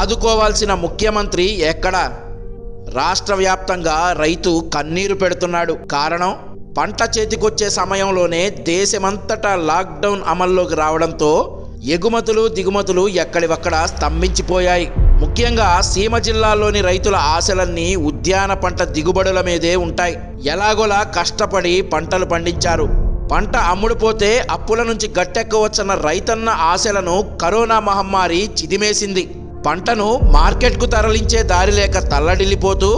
ఆదుకోవాల్సిన ముఖ్యమంత్రి ఎక్కడ? రాష్ట్ర వ్యాప్తంగా రైతు కన్నీరు పెడుతున్నాడు. కారణం, పంట చేతికొచ్చే సమయంలోనే దేశమంతటా లాక్డౌన్ అమల్లోకి రావడంతో ఎగుమతులు దిగుమతులు ఎక్కడివక్కడ స్తంభించిపోయాయి. ముఖ్యంగా సీమ జిల్లాల్లోని రైతుల ఆశలన్నీ ఉద్యాన పంట దిగుబడుల మీదే ఉంటాయి. ఎలాగోలా కష్టపడి పంటలు పండించారు. పంట అమ్ముడుపోతే అప్పుల నుంచి గట్టెక్కవచ్చన్న రైతన్న ఆశలను కరోనా మహమ్మారి చిదిమేసింది. పంటను మార్కెట్కు తరలించే దారి లేక తల్లడిల్లిపోతూ,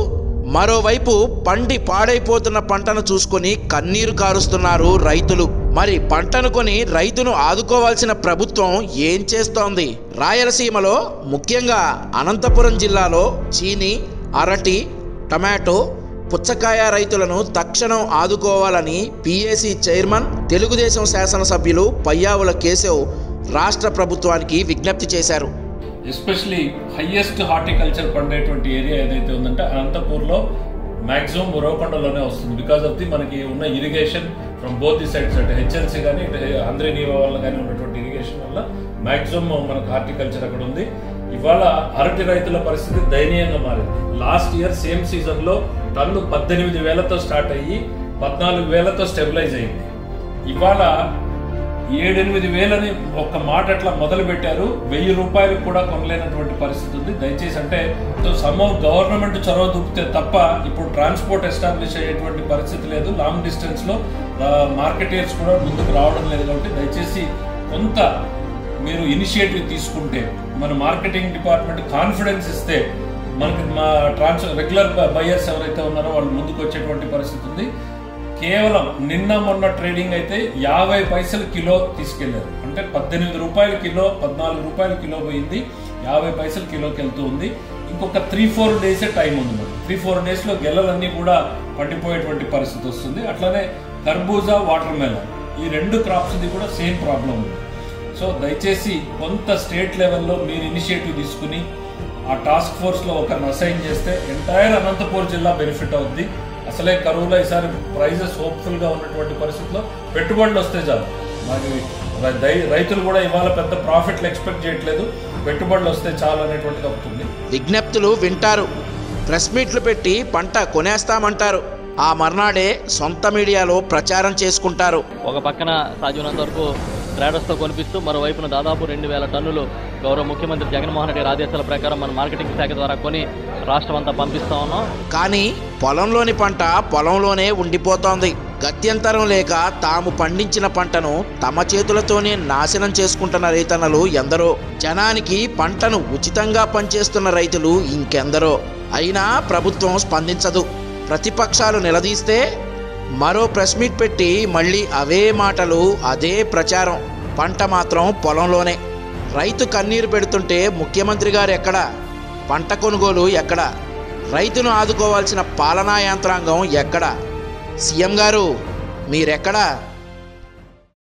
మరోవైపు పండి పాడైపోతున్న పంటను చూసుకొని కన్నీరు కారుస్తున్నారు రైతులు. మరి పంటను కొని రైతును ఆదుకోవాల్సిన ప్రభుత్వం ఏం చేస్తోంది? రాయలసీమలో ముఖ్యంగా అనంతపురం జిల్లాలో చీని, అరటి, టమాటో, పుచ్చకాయ రైతులను తక్షణం ఆదుకోవాలని పిఏసి చైర్మన్, తెలుగుదేశం శాసనసభ్యులు పయ్యావుల కేశవ్ రాష్ట్ర ప్రభుత్వానికి విజ్ఞప్తి చేశారు. ఎస్పెషలీ హైయెస్ట్ హార్టికల్చర్ పండేటువంటి ఏరియా ఏదైతే ఉందంటే అనంతపూర్లో మ్యాక్సిమం ఉరవకొండలోనే వస్తుంది. బికాస్ ఆఫ్ ది మనకి ఉన్న irrigation from both the sides, అంటే హెచ్ఎల్సీ కానీ ఇటు ఆంధ్ర నీవా వల్ల కానీ ఉన్నటువంటి ఇరిగేషన్ వల్ల మ్యాక్సిమం మనకు హార్టికల్చర్ అక్కడ ఉంది. ఇవాళ అరటి రైతుల పరిస్థితి దయనీయంగా మారింది. లాస్ట్ ఇయర్ సేమ్ సీజన్లో టన్ను 18,000తో స్టార్ట్ అయ్యి 14,000తో స్టెబిలైజ్ అయింది. ఇవాళ 7-8,000 ఒక్క మాట అట్లా మొదలు పెట్టారు. 1,000 రూపాయలకు కూడా కొనలేనటువంటి పరిస్థితి ఉంది. దయచేసి అంటే సమ్హౌ గవర్నమెంట్ చొరవ చూపితే తప్ప ఇప్పుడు ట్రాన్స్పోర్ట్ ఎస్టాబ్లిష్ అయ్యేటువంటి పరిస్థితి లేదు. లాంగ్ డిస్టెన్స్ లో మార్కెటర్స్ కూడా ముందుకు రావడం లేదు. కాబట్టి దయచేసి కొంత మీరు ఇనిషియేటివ్ తీసుకుంటే, మన మార్కెటింగ్ డిపార్ట్మెంట్ కాన్ఫిడెన్స్ ఇస్తే మనకి మా రెగ్యులర్ బయర్స్ ఎవరైతే ఉన్నారో వాళ్ళు ముందుకు వచ్చేటువంటి పరిస్థితి ఉంది. కేవలం నిన్న మొన్న ట్రేడింగ్ అయితే 50 పైసలు కిలో తీసుకెళ్లారు. అంటే 18 రూపాయల కిలో, 14 రూపాయల కిలో పోయింది, 50 పైసలు కిలోకి వెళ్తూ ఉంది. ఇంకొక 3-4 డేసే టైం ఉంది. మనకి 3-4 డేస్ లో గెలలన్నీ కూడా పండిపోయేటువంటి పరిస్థితి వస్తుంది. అట్లానే కర్బూజా, వాటర్ మెలన్, ఈ 2 క్రాప్స్ ది కూడా సేమ్ ప్రాబ్లం ఉంది. సో దయచేసి కొంత స్టేట్ లెవెల్లో మీరు ఇనిషియేటివ్ తీసుకుని ఆ టాస్క్ ఫోర్స్ లో ఒకరిని అసైన్ చేస్తే ఎంటైర్ అనంతపూర్ జిల్లా బెనిఫిట్ అవుద్ది. అసలే కరువులో ఈసారి ప్రైజెస్ హోప్ఫుల్ గా ఉన్నటువంటి పరిస్థితిలో పెట్టుబడులు వస్తే చాలు. మరి రైతులు కూడా ఇవాళ పెద్ద ప్రాఫిట్లు ఎక్స్పెక్ట్ చేయట్లేదు, పెట్టుబడులు వస్తే చాలు అనేటువంటిది అవుతుంది. విజ్ఞప్తులు వింటారు, ప్రెస్ మీట్లు పెట్టి పంట కొనేస్తామంటారు. ఆ మర్నాడే సొంత మీడియాలో ప్రచారం చేసుకుంటారు. ఒక పక్కన సాధ్యమైనంత వరకు ట్రేడర్స్తో కొనిపిస్తూ, మరోవైపున దాదాపు 2,000 టన్నులు గౌరవ ముఖ్యమంత్రి జగన్మోహన్ రెడ్డి ఆదేశాల ప్రకారం మన మార్కెటింగ్ శాఖ ద్వారా కొని రాష్ట్రం అంతా పంపిస్తా ఉన్నాం. కానీ పొలంలోని పంట పొలంలోనే ఉండిపోతోంది. గత్యంతరం లేక తాము పండించిన పంటను తమ చేతులతోనే నాశనం చేసుకుంటున్న రైతన్నలు ఎందరో. జనానికి పంటను ఉచితంగా పనిచేస్తున్న రైతులు ఇంకెందరో. అయినా ప్రభుత్వం స్పందించదు. ప్రతిపక్షాలు నిలదీస్తే మరో ప్రెస్ మీట్ పెట్టి మళ్ళీ అవే మాటలు, అదే ప్రచారం. పంట మాత్రం పొలంలోనే. రైతు కన్నీరు పెడుతుంటే ముఖ్యమంత్రి గారు ఎక్కడ? పంట కొనుగోలు ఎక్కడ? రైతును ఆదుకోవాల్సిన పాలనా యంత్రాంగం ఎక్కడ? సీఎం గారు మీరెక్కడా?